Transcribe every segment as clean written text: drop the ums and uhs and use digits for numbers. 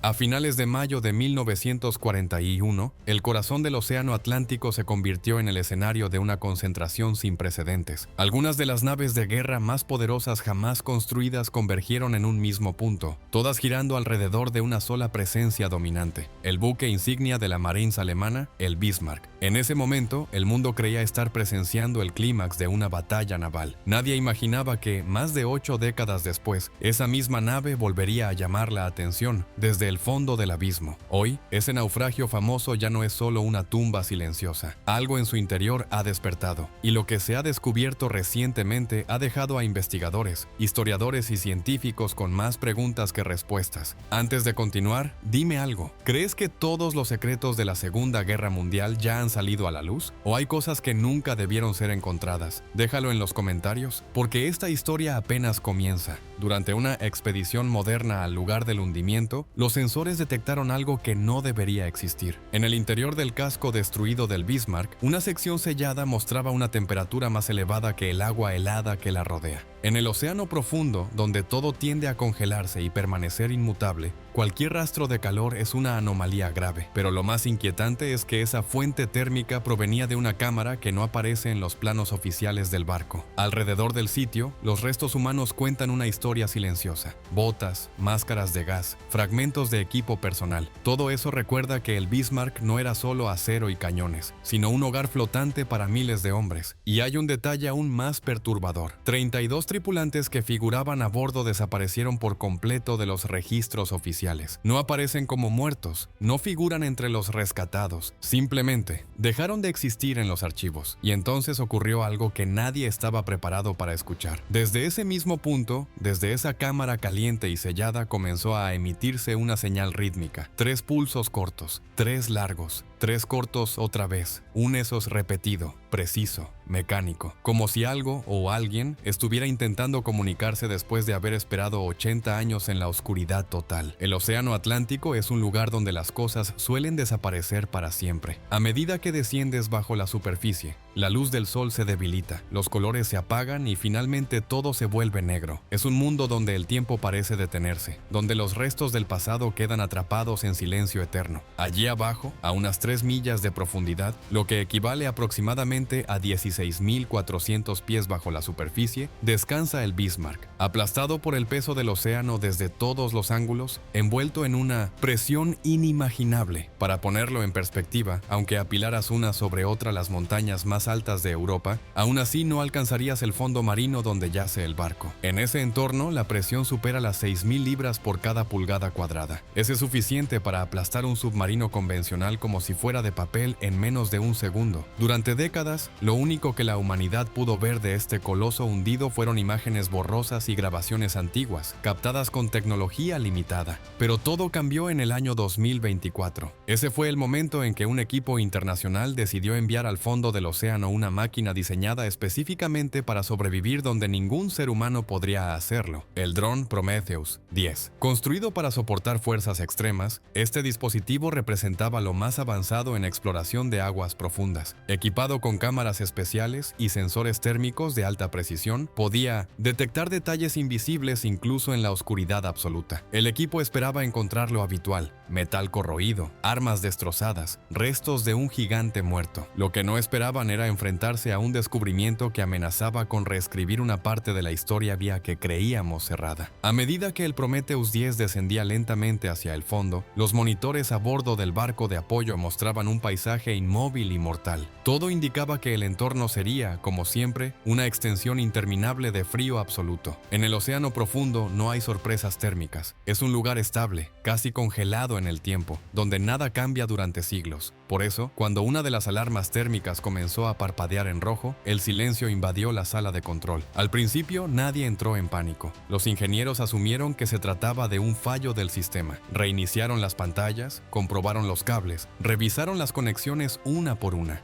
A finales de mayo de 1941, el corazón del Océano Atlántico se convirtió en el escenario de una concentración sin precedentes. Algunas de las naves de guerra más poderosas jamás construidas convergieron en un mismo punto, todas girando alrededor de una sola presencia dominante, el buque insignia de la Marines alemana, el Bismarck. En ese momento, el mundo creía estar presenciando el clímax de una batalla naval. Nadie imaginaba que, más de 8 décadas después, esa misma nave volvería a llamar la atención desde el fondo del abismo. Hoy, ese naufragio famoso ya no es solo una tumba silenciosa. Algo en su interior ha despertado, y lo que se ha descubierto recientemente ha dejado a investigadores, historiadores y científicos con más preguntas que respuestas. Antes de continuar, dime algo. ¿Crees que todos los secretos de la Segunda Guerra Mundial ya han salido a la luz? ¿O hay cosas que nunca debieron ser encontradas? Déjalo en los comentarios, porque esta historia apenas comienza. Durante una expedición moderna al lugar del hundimiento, los sensores detectaron algo que no debería existir. En el interior del casco destruido del Bismarck, una sección sellada mostraba una temperatura más elevada que el agua helada que la rodea. En el océano profundo, donde todo tiende a congelarse y permanecer inmutable, cualquier rastro de calor es una anomalía grave. Pero lo más inquietante es que esa fuente térmica provenía de una cámara que no aparece en los planos oficiales del barco. Alrededor del sitio, los restos humanos cuentan una historia silenciosa. Botas, máscaras de gas, fragmentos de equipo personal. Todo eso recuerda que el Bismarck no era solo acero y cañones, sino un hogar flotante para miles de hombres. Y hay un detalle aún más perturbador. 32 tripulantes que figuraban a bordo desaparecieron por completo de los registros oficiales. No aparecen como muertos, no figuran entre los rescatados, simplemente dejaron de existir en los archivos. Y entonces ocurrió algo que nadie estaba preparado para escuchar. Desde ese mismo punto, desde esa cámara caliente y sellada, comenzó a emitirse una señal rítmica. 3 pulsos cortos, 3 largos, 3 cortos otra vez, un esos repetido, preciso, mecánico, como si algo o alguien estuviera intentando comunicarse después de haber esperado 80 años en la oscuridad total. El Océano Atlántico es un lugar donde las cosas suelen desaparecer para siempre. A medida que desciendes bajo la superficie, la luz del sol se debilita, los colores se apagan y finalmente todo se vuelve negro. Es un mundo donde el tiempo parece detenerse, donde los restos del pasado quedan atrapados en silencio eterno. Allí abajo, a unas 3 millas de profundidad, lo que equivale aproximadamente a 16.400 pies bajo la superficie, descansa el Bismarck, aplastado por el peso del océano desde todos los ángulos, envuelto en una presión inimaginable. Para ponerlo en perspectiva, aunque apilaras una sobre otra las montañas más altas de Europa, aún así no alcanzarías el fondo marino donde yace el barco. En ese entorno, la presión supera las 6.000 libras por cada pulgada cuadrada. Ese es suficiente para aplastar un submarino convencional como si fuera de papel en menos de un segundo. Durante décadas, lo único que la humanidad pudo ver de este coloso hundido fueron imágenes borrosas y grabaciones antiguas, captadas con tecnología limitada. Pero todo cambió en el año 2024. Ese fue el momento en que un equipo internacional decidió enviar al fondo del océano una máquina diseñada específicamente para sobrevivir donde ningún ser humano podría hacerlo, el dron Prometheus 10. Construido para soportar fuerzas extremas, este dispositivo representaba lo más avanzado en exploración de aguas profundas. Equipado con cámaras especiales y sensores térmicos de alta precisión, podía detectar detalles invisibles incluso en la oscuridad absoluta. El equipo esperaba encontrar lo habitual: metal corroído, armas destrozadas, restos de un gigante muerto. Lo que no esperaban era enfrentarse a un descubrimiento que amenazaba con reescribir una parte de la historia vía que creíamos cerrada. A medida que el Prometheus 10 descendía lentamente hacia el fondo, los monitores a bordo del barco de apoyo mostraban un paisaje inmóvil y mortal. Todo indicaba que el entorno sería, como siempre, una extensión interminable de frío absoluto. En el océano profundo no hay sorpresas térmicas. Es un lugar estable, casi congelado en el tiempo, donde nada cambia durante siglos. Por eso, cuando una de las alarmas térmicas comenzó a parpadear en rojo, el silencio invadió la sala de control. Al principio, nadie entró en pánico. Los ingenieros asumieron que se trataba de un fallo del sistema. Reiniciaron las pantallas, comprobaron los cables, revisaron las conexiones una por una.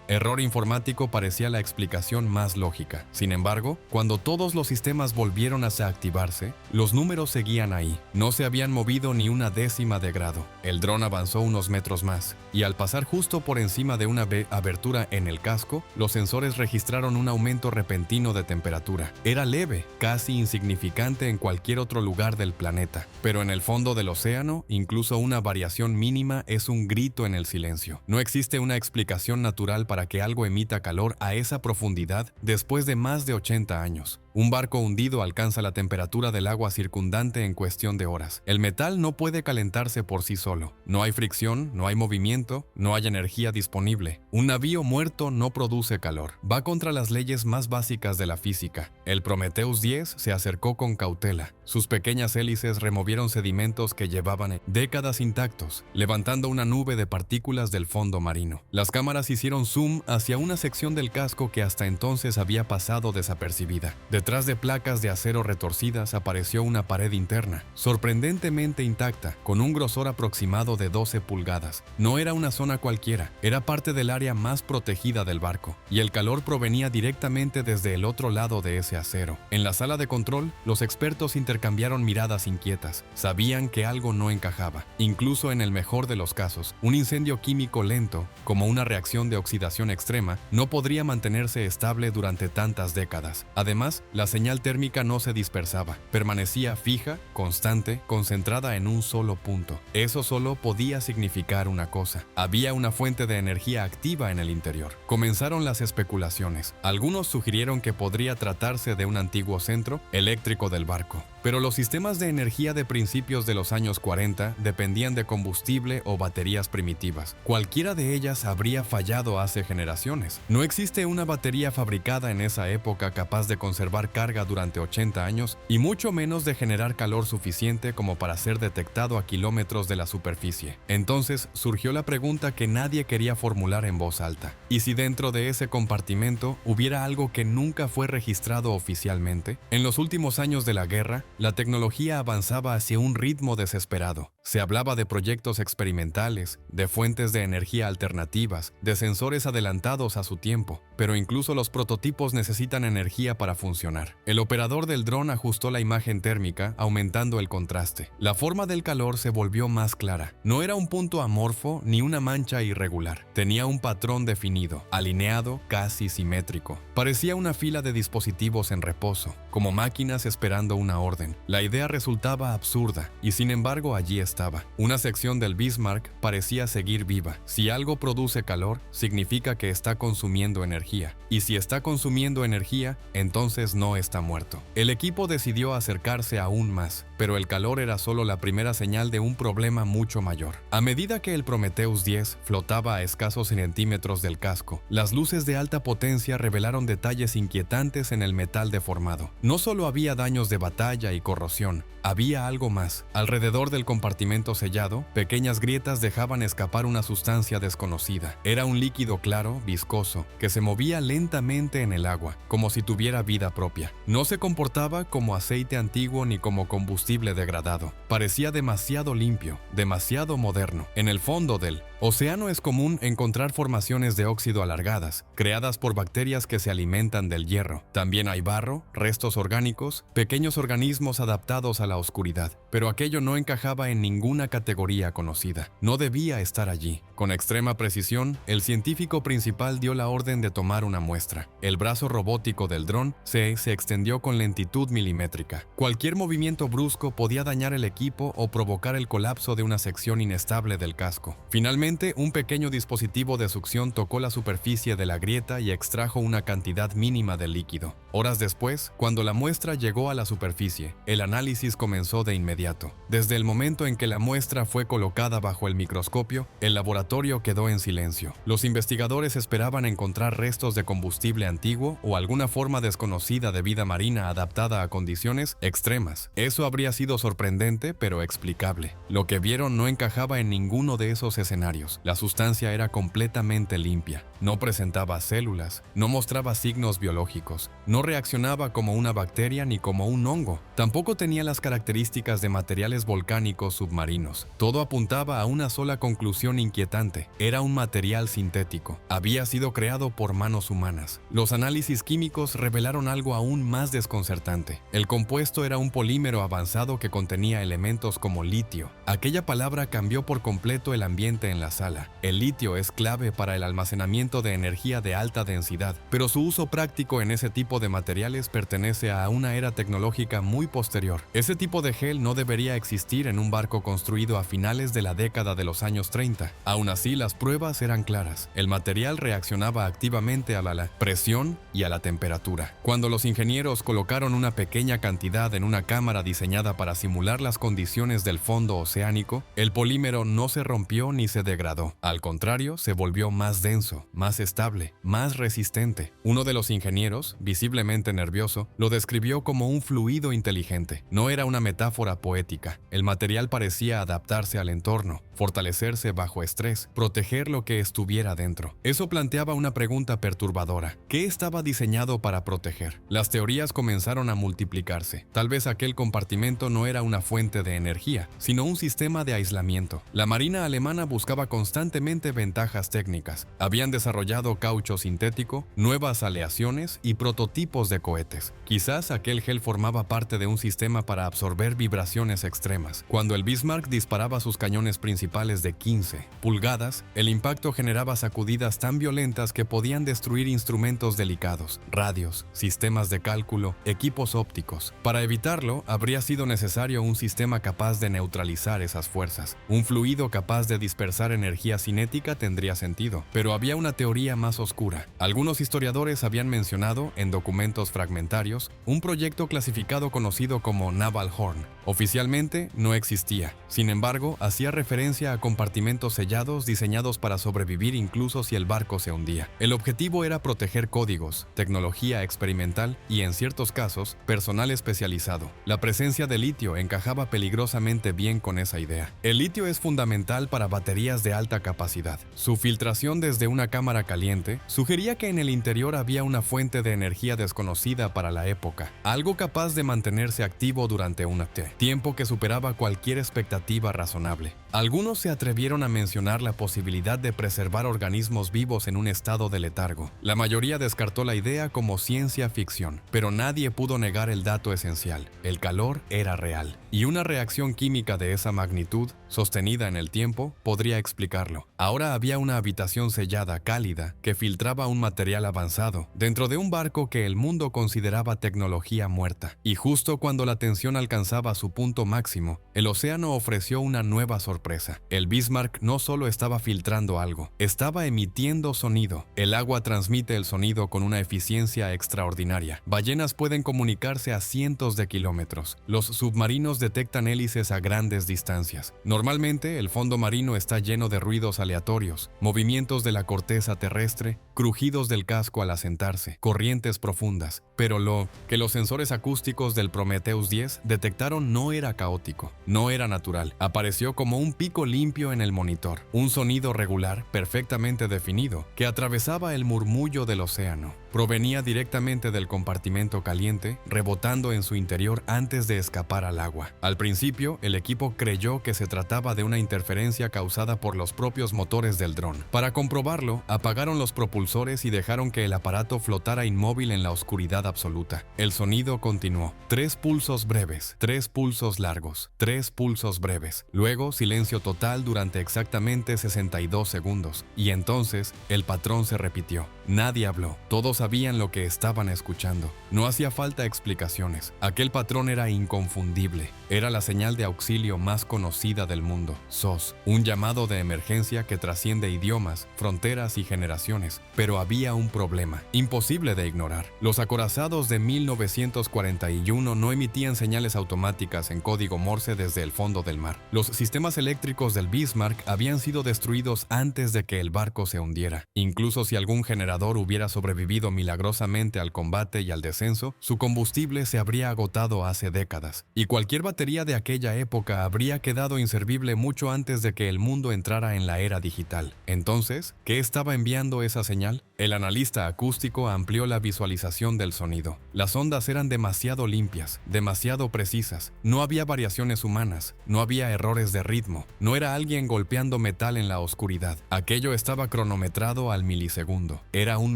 Error informático parecía la explicación más lógica. Sin embargo, cuando todos los sistemas volvieron a activarse, los números seguían ahí. No se habían movido ni una décima de grado. El dron avanzó unos metros más, y al pasar justo por encima de una abertura en el casco, los sensores registraron un aumento repentino de temperatura. Era leve, casi insignificante en cualquier otro lugar del planeta, pero en el fondo del océano, incluso una variación mínima es un grito en el silencio. No existe una explicación natural para que algo emita calor a esa profundidad después de más de 80 años. Un barco hundido alcanza la temperatura del agua circundante en cuestión de horas. El metal no puede calentarse por sí solo. No hay fricción, no hay movimiento, no hay energía disponible. Un navío muerto no produce calor. Va contra las leyes más básicas de la física. El Prometheus 10 se acercó con cautela. Sus pequeñas hélices removieron sedimentos que llevaban décadas intactos, levantando una nube de partículas del fondo marino. Las cámaras hicieron zoom hacia una sección del casco que hasta entonces había pasado desapercibida. Detrás de placas de acero retorcidas apareció una pared interna, sorprendentemente intacta, con un grosor aproximado de 12 pulgadas. No era una zona cualquiera, era parte del área más protegida del barco, y el calor provenía directamente desde el otro lado de ese acero. En la sala de control, los expertos intercambiaron miradas inquietas. Sabían que algo no encajaba. Incluso en el mejor de los casos, un incendio químico lento, como una reacción de oxidación extrema, no podría mantenerse estable durante tantas décadas. Además, la señal térmica no se dispersaba, permanecía fija, constante, concentrada en un solo punto. Eso solo podía significar una cosa: había una fuente de energía activa en el interior. Comenzaron las especulaciones. Algunos sugirieron que podría tratarse de un antiguo centro eléctrico del barco. Pero los sistemas de energía de principios de los años 40 dependían de combustible o baterías primitivas. Cualquiera de ellas habría fallado hace generaciones. No existe una batería fabricada en esa época capaz de conservar carga durante 80 años y mucho menos de generar calor suficiente como para ser detectado a kilómetros de la superficie. Entonces surgió la pregunta que nadie quería formular en voz alta: ¿y si dentro de ese compartimento hubiera algo que nunca fue registrado oficialmente? En los últimos años de la guerra, la tecnología avanzaba hacia un ritmo desesperado. Se hablaba de proyectos experimentales, de fuentes de energía alternativas, de sensores adelantados a su tiempo, pero incluso los prototipos necesitan energía para funcionar. El operador del dron ajustó la imagen térmica, aumentando el contraste. La forma del calor se volvió más clara. No era un punto amorfo ni una mancha irregular. Tenía un patrón definido, alineado, casi simétrico. Parecía una fila de dispositivos en reposo, como máquinas esperando una orden. La idea resultaba absurda, y sin embargo allí estaba. Una sección del Bismarck parecía seguir viva. Si algo produce calor, significa que está consumiendo energía. Y si está consumiendo energía, entonces no está muerto. El equipo decidió acercarse aún más, pero el calor era solo la primera señal de un problema mucho mayor. A medida que el Prometheus 10 flotaba a escasos centímetros del casco, las luces de alta potencia revelaron detalles inquietantes en el metal deformado. No solo había daños de batalla y corrosión, había algo más. Alrededor del compartimento sellado, pequeñas grietas dejaban escapar una sustancia desconocida. Era un líquido claro, viscoso, que se movía lentamente en el agua, como si tuviera vida propia. No se comportaba como aceite antiguo ni como combustible degradado. Parecía demasiado limpio, demasiado moderno. En el fondo del océano es común encontrar formaciones de óxido alargadas, creadas por bacterias que se alimentan del hierro. También hay barro, restos orgánicos, pequeños organismos adaptados a la oscuridad. Pero aquello no encajaba en ninguna categoría conocida. No debía estar allí. Con extrema precisión, el científico principal dio la orden de tomar una muestra. El brazo robótico del dron se extendió con lentitud milimétrica. Cualquier movimiento brusco podía dañar el equipo o provocar el colapso de una sección inestable del casco. Finalmente, un pequeño dispositivo de succión tocó la superficie de la grieta y extrajo una cantidad mínima de líquido. Horas después, cuando la muestra llegó a la superficie, el análisis comenzó de inmediato. Desde el momento en que la muestra fue colocada bajo el microscopio, el laboratorio quedó en silencio. Los investigadores esperaban encontrar restos de combustible antiguo o alguna forma desconocida de vida marina adaptada a condiciones extremas. Eso habría sido sorprendente, pero explicable. Lo que vieron no encajaba en ninguno de esos escenarios. La sustancia era completamente limpia. No presentaba células, no mostraba signos biológicos, no reaccionaba como una bacteria ni como un hongo. Tampoco tenía las características de materiales volcánicos submarinos. Todo apuntaba a una sola conclusión inquietante: era un material sintético. Había sido creado por manos humanas. Los análisis químicos revelaron algo aún más desconcertante. El compuesto era un polímero avanzado que contenía elementos como litio. Aquella palabra cambió por completo el ambiente en la sala. El litio es clave para el almacenamiento de energía de alta densidad, pero su uso práctico en ese tipo de materiales pertenece a una era tecnológica muy posterior. Ese tipo de gel no debería existir en un barco construido a finales de la década de los años 30. Aún así, las pruebas eran claras. El material reaccionaba activamente a la presión y a la temperatura. Cuando los ingenieros colocaron una pequeña cantidad en una cámara diseñada para simular las condiciones del fondo oceánico, el polímero no se rompió ni se degradó. Al contrario, se volvió más denso, más estable, más resistente. Uno de los ingenieros, visiblemente nervioso, lo describió como un fluido inteligente. No era una metáfora poética. El material parecía adaptarse al entorno, fortalecerse bajo estrés, proteger lo que estuviera dentro. Eso planteaba una pregunta perturbadora. ¿Qué estaba diseñado para proteger? Las teorías comenzaron a multiplicarse. Tal vez aquel compartimento no era una fuente de energía, sino un sistema de aislamiento. La Marina alemana buscaba constantemente ventajas técnicas. Habían desarrollado caucho sintético, nuevas aleaciones y prototipos de cohetes. Quizás aquel gel formaba parte de un sistema para absorber vibraciones extremas. Cuando el Bismarck disparaba sus cañones principales de 15 pulgadas, el impacto generaba sacudidas tan violentas que podían destruir instrumentos delicados, radios, sistemas de cálculo, equipos ópticos. Para evitarlo, habría sido necesario un sistema capaz de neutralizar esas fuerzas. Un fluido capaz de dispersar energía cinética tendría sentido, pero había una teoría más oscura. Algunos historiadores habían mencionado, en documentos fragmentarios, un proyecto clasificado conocido como Naval Horn. Oficialmente no existía. Sin embargo, hacía referencia a compartimentos sellados diseñados para sobrevivir incluso si el barco se hundía. El objetivo era proteger códigos, tecnología experimental y, en ciertos casos, personal especializado. La presencia de litio encajaba peligrosamente bien con esa idea. El litio es fundamental para baterías de alta capacidad. Su filtración desde una cámara caliente sugería que en el interior había una fuente de energía desconocida para la época, algo capaz de mantenerse activo durante un tiempo que superaba cualquier expectativa razonable. Algunos se atrevieron a mencionar la posibilidad de preservar organismos vivos en un estado de letargo. La mayoría descartó la idea como ciencia ficción, pero nadie pudo negar el dato esencial: el calor era real, y una reacción química de esa magnitud, sostenida en el tiempo, podría explicarlo. Ahora había una habitación sellada, cálida, que filtraba un material avanzado, dentro de un barco que el mundo consideraba tecnología muerta. Y justo cuando la tensión alcanzaba su punto máximo, el océano ofreció una nueva sorpresa. El Bismarck no solo estaba filtrando algo, estaba emitiendo sonido. El agua transmite el sonido con una eficiencia extraordinaria. Ballenas pueden comunicarse a cientos de kilómetros. Los submarinos detectan hélices a grandes distancias. Normalmente, el fondo marino está lleno de ruidos aleatorios, movimientos de la corteza terrestre, crujidos del casco al asentarse, corrientes profundas. Pero lo que los sensores acústicos del Prometheus 10 detectaron no era caótico, no era natural. Apareció como un pico limpio en el monitor, un sonido regular, perfectamente definido, que atravesaba el murmullo del océano. Provenía directamente del compartimento caliente, rebotando en su interior antes de escapar al agua. Al principio, el equipo creyó que se trataba de una interferencia causada por los propios motores del dron. Para comprobarlo, apagaron los propulsores y dejaron que el aparato flotara inmóvil en la oscuridad absoluta. El sonido continuó. 3 pulsos breves, 3 pulsos largos, 3 pulsos breves. Luego, silencio total durante exactamente 62 segundos. Y entonces, el patrón se repitió. Nadie habló. Todos sabían lo que estaban escuchando. No hacía falta explicaciones. Aquel patrón era inconfundible. Era la señal de auxilio más conocida del mundo. SOS, un llamado de emergencia que trasciende idiomas, fronteras y generaciones. Pero había un problema, imposible de ignorar. Los acorazados de 1941 no emitían señales automáticas en código Morse desde el fondo del mar. Los sistemas eléctricos eléctricos del Bismarck habían sido destruidos antes de que el barco se hundiera. Incluso si algún generador hubiera sobrevivido milagrosamente al combate y al descenso, su combustible se habría agotado hace décadas, y cualquier batería de aquella época habría quedado inservible mucho antes de que el mundo entrara en la era digital. Entonces, ¿qué estaba enviando esa señal? El analista acústico amplió la visualización del sonido. Las ondas eran demasiado limpias, demasiado precisas. No había variaciones humanas, no había errores de ritmo, no era alguien golpeando metal en la oscuridad. Aquello estaba cronometrado al milisegundo. Era un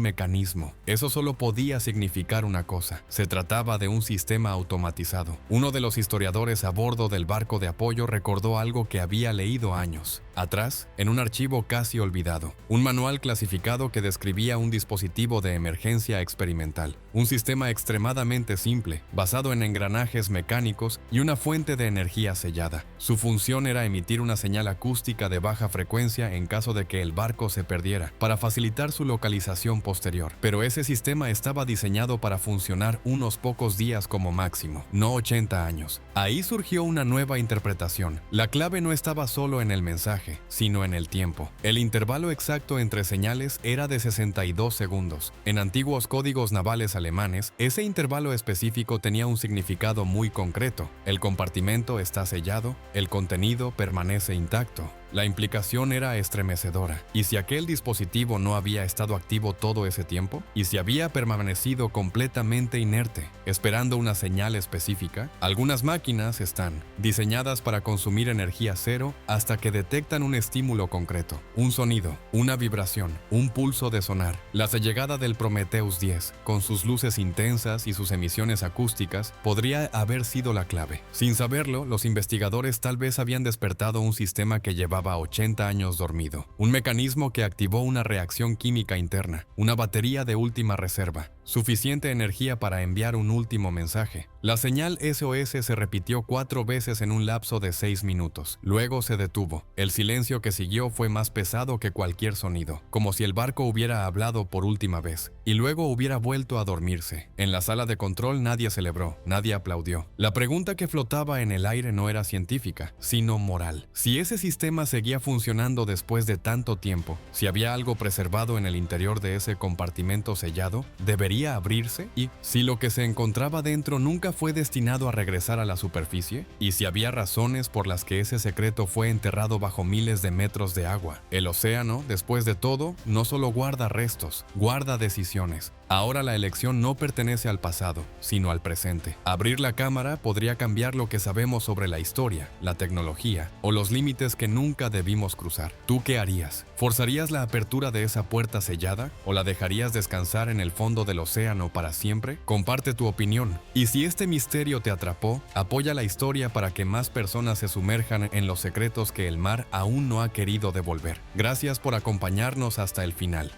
mecanismo. Eso solo podía significar una cosa. Se trataba de un sistema automatizado. Uno de los historiadores a bordo del barco de apoyo recordó algo que había leído años atrás, en un archivo casi olvidado, un manual clasificado que describía un dispositivo de emergencia experimental, un sistema extremadamente simple, basado en engranajes mecánicos y una fuente de energía sellada. Su función era emitir una señal acústica de baja frecuencia en caso de que el barco se perdiera, para facilitar su localización posterior. Pero ese sistema estaba diseñado para funcionar unos pocos días como máximo, no 80 años. Ahí surgió una nueva interpretación. La clave no estaba solo en el mensaje, sino en el tiempo. El intervalo exacto entre señales era de 62 segundos. En antiguos códigos navales alemanes, ese intervalo específico tenía un significado muy concreto. El compartimento está sellado, el contenido permanece intacto. La implicación era estremecedora. ¿Y si aquel dispositivo no había estado activo todo ese tiempo? ¿Y si había permanecido completamente inerte, esperando una señal específica? Algunas máquinas están diseñadas para consumir energía cero hasta que detectan un estímulo concreto, un sonido, una vibración, un pulso de sonar. La llegada del Prometheus 10, con sus luces intensas y sus emisiones acústicas, podría haber sido la clave. Sin saberlo, los investigadores tal vez habían despertado un sistema que llevaba 80 años dormido, un mecanismo que activó una reacción química interna, una batería de última reserva, suficiente energía para enviar un último mensaje. La señal SOS se repitió 4 veces en un lapso de 6 minutos. Luego se detuvo. El silencio que siguió fue más pesado que cualquier sonido, como si el barco hubiera hablado por última vez, y luego hubiera vuelto a dormirse. En la sala de control nadie celebró, nadie aplaudió. La pregunta que flotaba en el aire no era científica, sino moral. Si ese sistema seguía funcionando después de tanto tiempo, si había algo preservado en el interior de ese compartimento sellado, ¿debería abrirse? Y si lo que se encontraba dentro nunca fue destinado a regresar a la superficie, y si había razones por las que ese secreto fue enterrado bajo miles de metros de agua. El océano, después de todo, no solo guarda restos, guarda decisiones. Ahora la elección no pertenece al pasado, sino al presente. Abrir la cámara podría cambiar lo que sabemos sobre la historia, la tecnología o los límites que nunca debimos cruzar. ¿Tú qué harías? ¿Forzarías la apertura de esa puerta sellada o la dejarías descansar en el fondo del océano para siempre? Comparte tu opinión. Y si este misterio te atrapó, apoya la historia para que más personas se sumerjan en los secretos que el mar aún no ha querido devolver. Gracias por acompañarnos hasta el final.